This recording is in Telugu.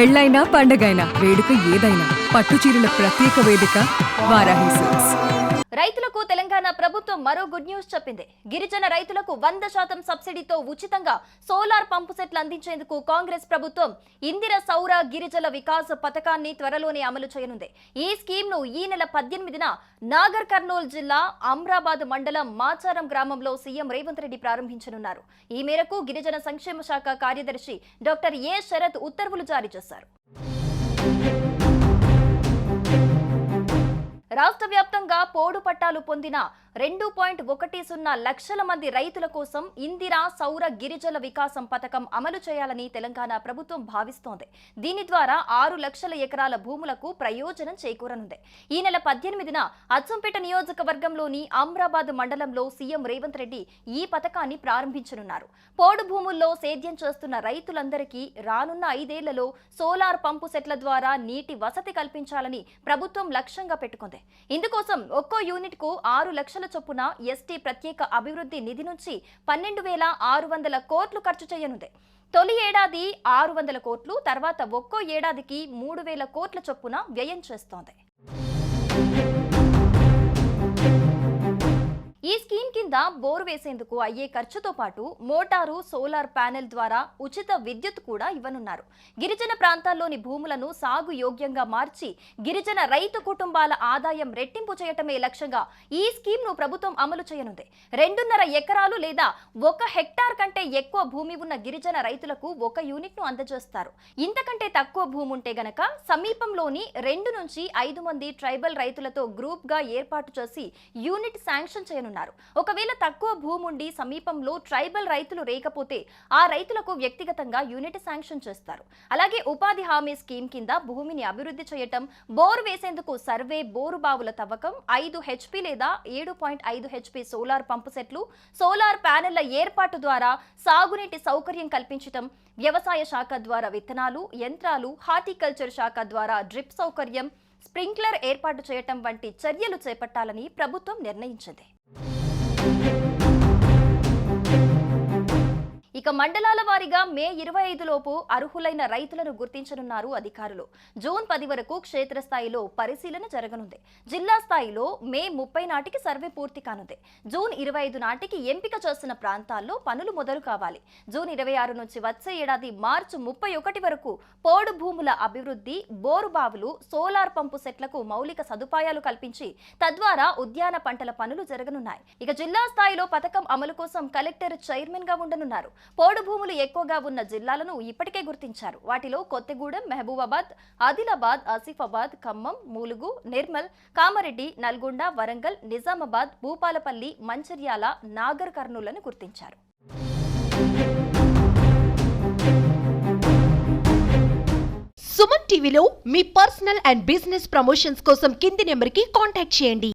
పెళ్ళైనా పండగైనా వేడుక ఏదైనా పట్టు చీరల ప్రత్యేక వేదిక వారాహి సిల్క్స్. రైతులకు తెలంగాణ ప్రభుత్వం మరో గుడ్ న్యూస్ చెప్పింది. గిరిజన రైతులకు 100% సబ్సిడీతో ఉచితంగా సోలార్ పంపు సెట్లు అందించేందుకు కాంగ్రెస్ ప్రభుత్వం ఇందిర సౌర గిరిజన వికాస్ పథకాన్ని త్వరలోనే అమలు చేయనుంది. ఈ స్కీమ్ ను ఈ నెల 18న నాగర్ కర్నూలు జిల్లా అమ్రాబాద్ మండలం మాచారం గ్రామంలో సీఎం రేవంత్ రెడ్డి ప్రారంభించనున్నారు. ఈ మేరకు గిరిజన సంక్షేమ శాఖ కార్యదర్శి డాక్టర్ ఏ శరత్ ఉత్తర్వులు జారీ చేశారు. రాష్ట్ర వ్యాప్తంగా పోడు పట్టాలు పొందిన 2.10 లక్షల మంది రైతుల కోసం ఇందిరా సౌర గిరిజన వికాసం పథకం అమలు చేయాలని తెలంగాణ ప్రభుత్వం భావిస్తోంది. దీని ద్వారా 6 లక్షల ఎకరాల భూములకు ప్రయోజనం చేకూరనుంది. ఈ నెల 18న అచ్చంపేట నియోజకవర్గంలోని అమ్రాబాద్ మండలంలో సీఎం రేవంత్ రెడ్డి ఈ పథకాన్ని ప్రారంభించనున్నారు. పోడు భూముల్లో సేద్యం చేస్తున్న రైతులందరికీ రానున్న 5 ఏళ్లలో సోలార్ పంపు సెట్ల ద్వారా నీటి వసతి కల్పించాలని ప్రభుత్వం లక్ష్యంగా పెట్టుకుంది. ఇందుకోసం ఒక్కో యూనిట్ కు 6 లక్షల చొప్పున ఎస్టీ ప్రత్యేక అభివృద్ధి నిధి నుంచి 12,600 కోట్లు ఖర్చు చేయనుంది. తొలి ఏడాది 600 కోట్లు, తర్వాత ఒక్కో ఏడాదికి 3,000 కోట్ల చొప్పున వ్యయం చేస్తోంది. ఈ స్కీమ్ కింద బోరు వేసేందుకు అయ్యే ఖర్చుతో పాటు మోటారు, సోలార్ ప్యానెల్ ద్వారా ఉచిత విద్యుత్ కూడా ఇవ్వనున్నారు. గిరిజన ప్రాంతాల్లోని భూములను సాగు యోగ్యంగా మార్చి గిరిజన రైతు కుటుంబాల ఆదాయం రెట్టింపు చేయటమే లక్ష్యంగా ఈ స్కీమ్ ను ప్రభుత్వం అమలు చేయనుంది. 2.5 ఎకరాలు లేదా 1 హెక్టార్ కంటే ఎక్కువ భూమి ఉన్న గిరిజన రైతులకు 1 యూనిట్ ను అందజేస్తారు. ఇంతకంటే తక్కువ భూమి ఉంటే గనక సమీపంలోని 2 నుంచి 5 మంది ట్రైబల్ రైతులతో గ్రూప్ గా ఏర్పాటు చేసి యూనిట్ శాంక్షన్ చేయనున్నారు. ఒకవేళ తక్కువ భూమి ఉండి సమీపంలో ట్రైబల్ రైతులు లేకపోతే ఆ రైతులకు వ్యక్తిగతంగా యూనిట్ శాంక్షన్ చేస్తారు. అలాగే ఉపాధి హామీ స్కీమ్ కింద భూమిని అభివృద్ధి చేయటం, బోరు వేసేందుకు సర్వే, బోరు బావుల తవ్వకం, 5 HP లేదా 7.5 HP సోలార్ పంపు సెట్లు, సోలార్ ప్యానెళ్ల ఏర్పాటు ద్వారా సాగునీటి సౌకర్యం కల్పించటం, వ్యవసాయ శాఖ ద్వారా విత్తనాలు, యంత్రాలు, హార్టికల్చర్ శాఖ ద్వారా డ్రిప్ సౌకర్యం, స్ప్రింక్లర్ ఏర్పాటు చేయటం వంటి చర్యలు చేపట్టాలని ప్రభుత్వం నిర్ణయించింది. ఇక మండలాల వారీగా మే 25 లోపు అర్హులైన రైతులను గుర్తించనున్నారు అధికారులు. జూన్ 10 వరకు క్షేత్రస్థాయిలో పరిశీలన జరగనుంది. జిల్లా స్థాయిలో మే 30 నాటికి సర్వే పూర్తి కానుంది. జూన్ 25 నాటికి ఎంపిక చేసిన ప్రాంతాల్లో పనులు మొదలు కావాలి. జూన్ 26 నుంచి వచ్చే ఏడాది మార్చి 31 వరకు పోడు భూముల అభివృద్ధి, బోరు బావులు, సోలార్ పంపు సెట్లకు మౌలిక సదుపాయాలు కల్పించి తద్వారా ఉద్యాన పంటల పనులు జరగనున్నాయి. ఇక జిల్లా స్థాయిలో పథకం అమలు కోసం కలెక్టర్ చైర్మన్ గా ఉండనున్నారు. పోడు భూములు ఎక్కువగా ఉన్న జిల్లాలను ఇప్పటికే గుర్తించారు. వాటిలో కొత్తగూడెం, మహబూబాబాద్, ఆదిలాబాద్, ఆసిఫాబాద్, ఖమ్మం, ములుగు, నిర్మల్, కామారెడ్డి, నల్గొండ, వరంగల్, నిజామాబాద్, భూపాలపల్లి, మంచిర్యాల, నాగర్ కర్నూలను గుర్తించారు. సుమన్ టీవీలో మీ పర్సనల్ అండ్ బిజినెస్ ప్రమోషన్స్ కోసం కింది నెంబర్కి కాంటాక్ట్ చేయండి.